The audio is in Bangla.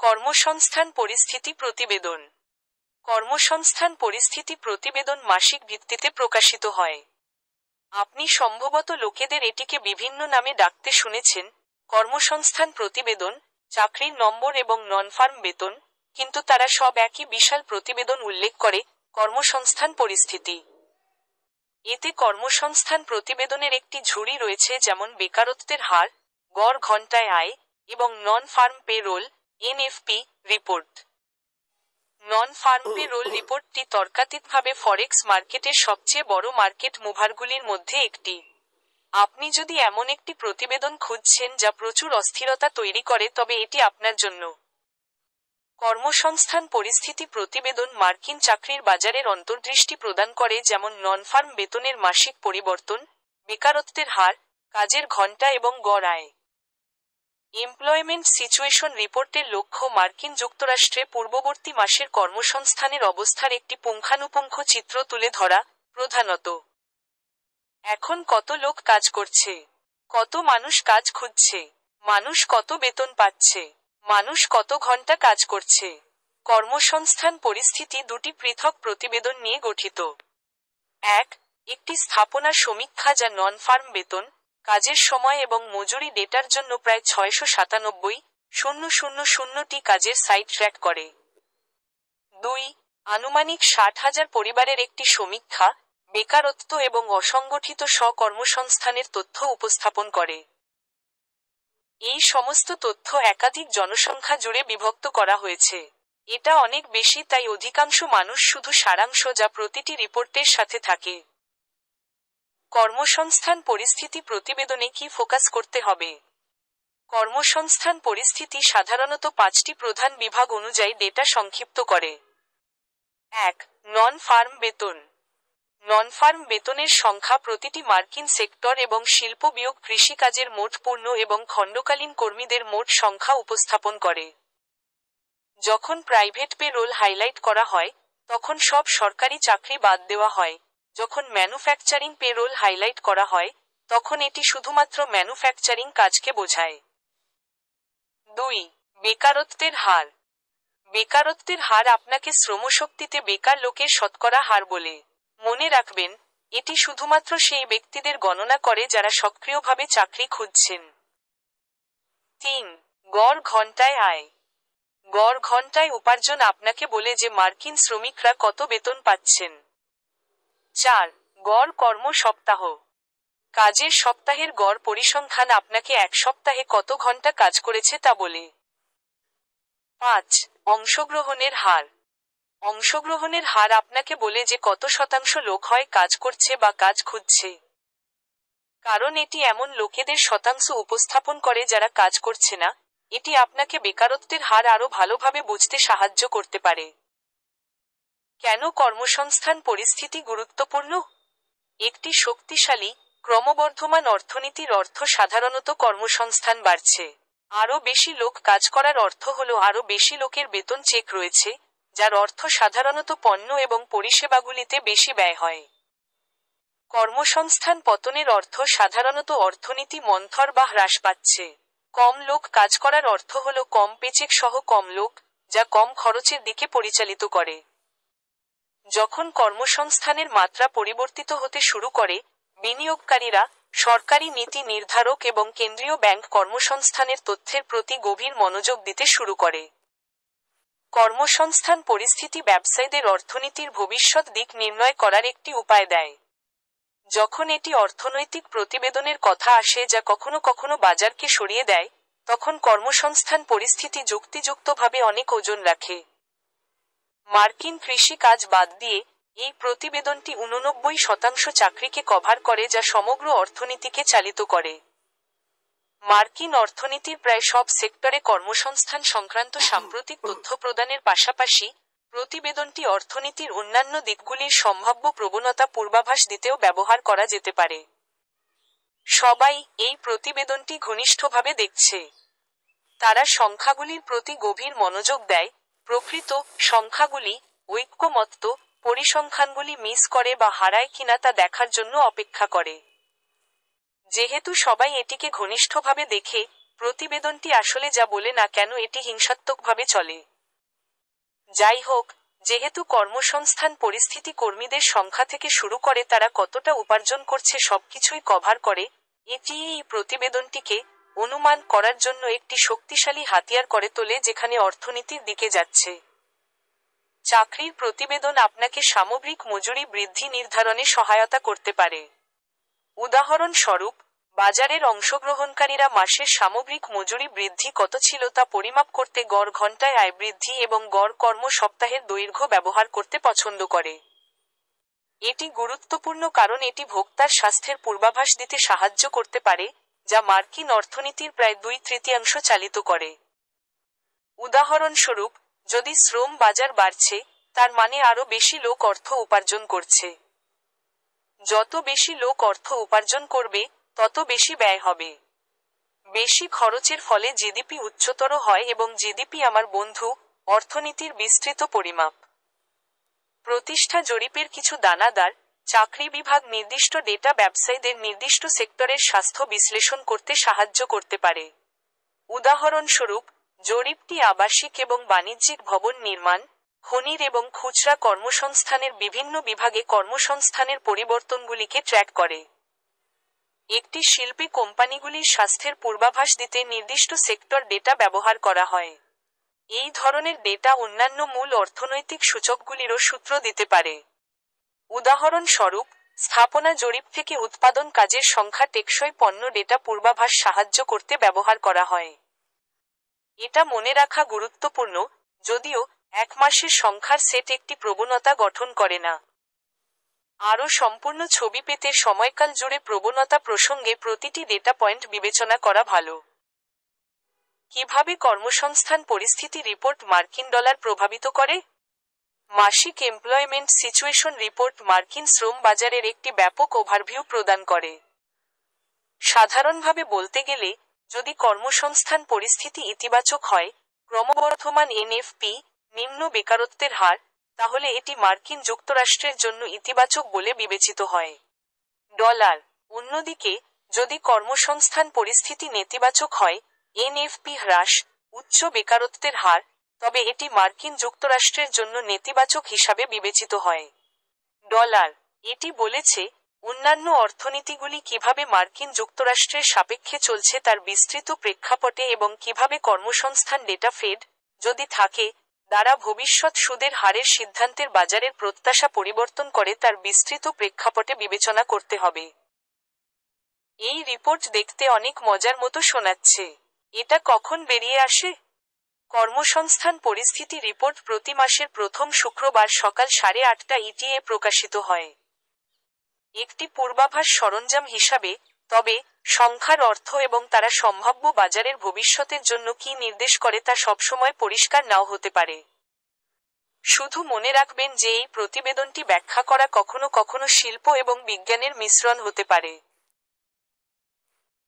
কর্মসংস্থান পরিস্থিতি প্রতিবেদন। কর্মসংস্থান পরিস্থিতি প্রতিবেদন মাসিক ভিত্তিতে প্রকাশিত হয়। আপনি সম্ভবত লোকেদের এটিকে বিভিন্ন নামে ডাকতে শুনেছেন, কর্মসংস্থান প্রতিবেদন, চাকরির নম্বর এবং নন ফার্ম বেতন, কিন্তু তারা সব একই বিশাল প্রতিবেদন উল্লেখ করে, কর্মসংস্থান পরিস্থিতি। এতে কর্মসংস্থান প্রতিবেদনের একটি ঝুড়ি রয়েছে, যেমন বেকারত্বের হার, গড় ঘন্টায় আয়, এবং non farm payroll (NFP) report. Non farm payroll রিপোর্টটি তর্কাতীতভাবে ফরেক্স মার্কেটের সবচেয়ে বড় মার্কেট মুভারগুলির মধ্যে একটি। আপনি যদি এমন একটি প্রতিবেদন খুঁজছেন যা প্রচুর অস্থিরতা তৈরি করে, তবে এটি আপনার জন্য। কর্মসংস্থান পরিস্থিতি প্রতিবেদন মার্কিন চাকরির বাজারের অন্তর্দৃষ্টি প্রদান করে, যেমন নন ফার্ম বেতনের মাসিক পরিবর্তন, বেকারত্বের হার, কাজের ঘন্টা এবং গড় আয়। এমপ্লয়মেন্ট সিচুয়েশন রিপোর্টের লক্ষ্য মার্কিন যুক্তরাষ্ট্রে পূর্ববর্তী মাসের কর্মসংস্থানের অবস্থার একটি পুঙ্খানুপুঙ্খ চিত্র তুলে ধরা, প্রধানত এখন কত লোক কাজ করছে, কত মানুষ কাজ খুঁজছে, মানুষ কত বেতন পাচ্ছে, মানুষ কত ঘন্টা কাজ করছে। কর্মসংস্থান পরিস্থিতি দুটি পৃথক প্রতিবেদন নিয়ে গঠিত। একটি স্থাপনা সমীক্ষা যা নন ফার্ম বেতন, কাজের সময় এবং মজুরি ডেটার জন্য প্রায় 697,000টি কাজের সাইট ট্র্যাক করে। 2. আনুমানিক 60,000 পরিবারের একটি সমীক্ষা, বেকারত্ব এবং অসংগঠিত স্ব-কর্মসংস্থানের তথ্য উপস্থাপন করে। এই সমস্ত তথ্য একাধিক জনসংখ্যা জুড়ে বিভক্ত করা হয়েছে। এটা অনেক বেশি, তাই অধিকাংশ মানুষ শুধু সারাংশ যা প্রতিটি রিপোর্টের সাথে থাকে। কর্মসংস্থান পরিস্থিতি প্রতিবেদনে কি ফোকাস করতে হবে? কর্মসংস্থান পরিস্থিতি সাধারণত 5টি প্রধান বিভাগ অনুযায়ী ডেটা সংক্ষিপ্ত করে। 1. নন ফার্ম বেতন। নন ফার্ম বেতনের সংখ্যা প্রতিটি মার্কিন সেক্টর এবং শিল্প বিয়োগ কৃষিকাজের মোট পূর্ণ এবং খণ্ডকালীন কর্মীদের মোট সংখ্যা উপস্থাপন করে। যখন প্রাইভেট পে রোল হাইলাইট করা হয়, তখন সব সরকারি চাকরি বাদ দেওয়া হয়। যখন ম্যানুফ্যাকচারিং পে রোল হাইলাইট করা হয়, তখন এটি শুধুমাত্র ম্যানুফ্যাকচারিং কাজকে বোঝায়। 2. বেকারত্বের হার। বেকারত্বের হার আপনাকে শ্রমশক্তিতে বেকার লোকের শতকরা হার বলে। মনে রাখবেন, এটি শুধুমাত্র সেই ব্যক্তিদের গণনা করে যারা সক্রিয়ভাবে চাকরি খুঁজছেন। 3. গড় ঘন্টায় আয়। গড় ঘন্টায় উপার্জন আপনাকে বলে যে মার্কিন শ্রমিকরা কত বেতন পাচ্ছেন। 4. গড় কর্ম সপ্তাহ। কাজের সপ্তাহের গড় পরিসংখ্যান আপনাকে এক সপ্তাহে কত ঘন্টা কাজ করেছে তা বলে। 5. অংশগ্রহণের হার। অংশগ্রহণের হার আপনাকে বলে যে কত শতাংশ লোক হয় কাজ করছে বা কাজ খুঁজছে। কারণ এটি এমন লোকেদের শতাংশ উপস্থাপন করে যারা কাজ করছে না, এটি আপনাকে বেকারত্বের হার আরও ভালোভাবে বুঝতে সাহায্য করতে পারে। কেন কর্মসংস্থান পরিস্থিতি গুরুত্বপূর্ণ? একটি শক্তিশালী, ক্রমবর্ধমান অর্থনীতির অর্থ সাধারণত কর্মসংস্থান বাড়ছে। আরও বেশি লোক কাজ করার অর্থ হল আরও বেশি লোকের বেতন চেক রয়েছে, যার অর্থ সাধারণত পণ্য এবং পরিষেবাগুলিতে বেশি ব্যয় হয়। কর্মসংস্থান পতনের অর্থ সাধারণত অর্থনীতি মন্থর বা হ্রাস পাচ্ছে। কম লোক কাজ করার অর্থ হল কম পেচেক সহ কম লোক, যা কম খরচের দিকে পরিচালিত করে। যখন কর্মসংস্থানের মাত্রা পরিবর্তিত হতে শুরু করে, বিনিয়োগকারীরা, সরকারি নীতি নির্ধারক এবং কেন্দ্রীয় ব্যাংক কর্মসংস্থানের তথ্যের প্রতি গভীর মনোযোগ দিতে শুরু করে। কর্মসংস্থান পরিস্থিতি ব্যবসায়ীদের অর্থনীতির ভবিষ্যৎ দিক নির্ণয় করার একটি উপায় দেয়। যখন এটি অর্থনৈতিক প্রতিবেদনের কথা আসে যা কখনো কখনো বাজারকে সরিয়ে দেয়, তখন কর্মসংস্থান পরিস্থিতি যুক্তিযুক্তভাবে অনেক ওজন রাখে। মার্কিন কৃষি কাজ বাদ দিয়ে, এই প্রতিবেদনটি 89% চাকরিকে কভার করে যা সমগ্র অর্থনীতিকে চালিত করে। মার্কিন অর্থনীতির প্রায় সব সেক্টরে কর্মসংস্থান সংক্রান্ত সাম্প্রতিক তথ্য প্রদানের পাশাপাশি, প্রতিবেদনটি অর্থনীতির অন্যান্য দিকগুলির সম্ভাব্য প্রবণতা পূর্বাভাস দিতেও ব্যবহার করা যেতে পারে। সবাই এই প্রতিবেদনটি ঘনিষ্ঠভাবে দেখছে। তারা সংখ্যাগুলির প্রতি গভীর মনোযোগ দেয়, প্রকৃত সংখ্যাগুলি, ঐক্যমত্য পরিসংখ্যানগুলি মিস করে বা হারায় কিনা তা দেখার জন্য অপেক্ষা করে। যেহেতু সবাই এটিকে ঘনিষ্ঠভাবে দেখে, প্রতিবেদনটি আসলে যা বলে না কেন এটি হিংসাত্মকভাবে চলে। যাই হোক, যেহেতু কর্মসংস্থান পরিস্থিতি কর্মীদের সংখ্যা থেকে শুরু করে তারা কতটা উপার্জন করছে সবকিছুই কভার করে, এটি এই প্রতিবেদনটিকে অনুমান করার জন্য একটি শক্তিশালী হাতিয়ার করে তোলে যেখানে অর্থনীতির দিকে যাচ্ছে। চাকরির প্রতিবেদন আপনাকে সামগ্রিক মজুরি বৃদ্ধি নির্ধারণে সহায়তা করতে পারে। উদাহরণস্বরূপ, বাজারের অংশগ্রহণকারীরা মাসের সামগ্রিক মজুরি বৃদ্ধি কত ছিল তা পরিমাপ করতে গড় ঘন্টায় আয় বৃদ্ধি এবং গড় কর্ম সপ্তাহের দৈর্ঘ্য ব্যবহার করতে পছন্দ করে। এটি গুরুত্বপূর্ণ কারণ এটি ভোক্তার স্বাস্থ্যের পূর্বাভাস দিতে সাহায্য করতে পারে, যা মার্কিন অর্থনীতির প্রায় 2/3 চালিত করে। উদাহরণস্বরূপ, যদি শ্রম বাজার বাড়ছে, তার মানে আরও বেশি লোক অর্থ উপার্জন করছে। যত বেশি লোক অর্থ উপার্জন করবে, তত বেশি ব্যয় হবে। বেশি খরচের ফলে জিডিপি উচ্চতর হয় এবং জিডিপি আমার বন্ধু, অর্থনীতির বিস্তৃত পরিমাপ। প্রতিষ্ঠা জরিপের কিছু দানাদার, চাকরি বিভাগ নির্দিষ্ট ডেটা ব্যবসায়ীদের নির্দিষ্ট সেক্টরের স্বাস্থ্য বিশ্লেষণ করতে সাহায্য করতে পারে। উদাহরণস্বরূপ, জরিপটি আবাসিক এবং বাণিজ্যিক ভবন নির্মাণ, খনির এবং খুচরা কর্মসংস্থানের বিভিন্ন বিভাগে কর্মসংস্থানের পরিবর্তনগুলিকে ট্র্যাক করে। একটি শিল্পী কোম্পানিগুলির স্বাস্থ্যের পূর্বাভাস দিতে নির্দিষ্ট সেক্টর ডেটা ব্যবহার করা হয়। এই ধরনের ডেটা অন্যান্য মূল অর্থনৈতিক সূচকগুলিরও সূত্র দিতে পারে। উদাহরণস্বরূপ, স্থাপনা জরিপ থেকে উৎপাদন কাজের সংখ্যা টেকসই পণ্য ডেটা পূর্বাভাস সাহায্য করতে ব্যবহার করা হয়। এটা মনে রাখা গুরুত্বপূর্ণ, যদিও এক মাসের সংখ্যার সেট একটি প্রবণতা গঠন করে না। আরও সম্পূর্ণ ছবি পেতে সময়কাল জুড়ে প্রবণতা প্রসঙ্গে প্রতিটি ডেটা পয়েন্ট বিবেচনা করা ভালো। কিভাবে কর্মসংস্থান পরিস্থিতি রিপোর্ট মার্কিন ডলার প্রভাবিত করে? মাসিক এমপ্লয়মেন্ট সিচুয়েশন রিপোর্ট মার্কিন শ্রম বাজারের একটি ব্যাপক ওভারভিউ প্রদান করে। সাধারণভাবে বলতে গেলে, যদি কর্মসংস্থান পরিস্থিতি ইতিবাচক হয়, ক্রমবর্ধমান এনএফপি, নিম্ন বেকারত্বের হার, তাহলে এটি মার্কিন যুক্তরাষ্ট্রের জন্য ইতিবাচক বলে বিবেচিত হয়। ডলার। অন্যদিকে, যদি কর্মসংস্থান পরিস্থিতি নেতিবাচক হয়, এনএফপি হ্রাস, উচ্চ বেকারত্বের হার, তবে এটি মার্কিন যুক্তরাষ্ট্রের জন্য নেতিবাচক হিসাবে বিবেচিত হয়। ডলার। এটি বলেছে, অন্যান্য অর্থনীতিগুলি কিভাবে মার্কিন যুক্তরাষ্ট্রের সাপেক্ষে চলছে তার বিস্তৃত প্রেক্ষাপটে এবং কিভাবে কর্মসংস্থান ডেটা ফেড, যদি থাকে, দ্বারা ভবিষ্যৎ সুদের হারের সিদ্ধান্তের বাজারের প্রত্যাশা পরিবর্তন করে তার বিস্তৃত প্রেক্ষাপটে বিবেচনা করতে হবে। এই রিপোর্ট দেখতে অনেক মজার মতো শোনাচ্ছে। এটা কখন বেরিয়ে আসে? কর্মসংস্থান পরিস্থিতি রিপোর্ট প্রতি মাসের প্রথম শুক্রবার সকাল 8:30 ইটিএ প্রকাশিত হয়। একটি পূর্বাভাস সরঞ্জাম হিসাবে, তবে সংখ্যার অর্থ এবং তারা সম্ভাব্য বাজারের ভবিষ্যতের জন্য কী নির্দেশ করে তা সবসময় পরিষ্কার নাও হতে পারে। শুধু মনে রাখবেন যে এই প্রতিবেদনটি ব্যাখ্যা করা কখনো কখনো শিল্প এবং বিজ্ঞানের মিশ্রণ হতে পারে।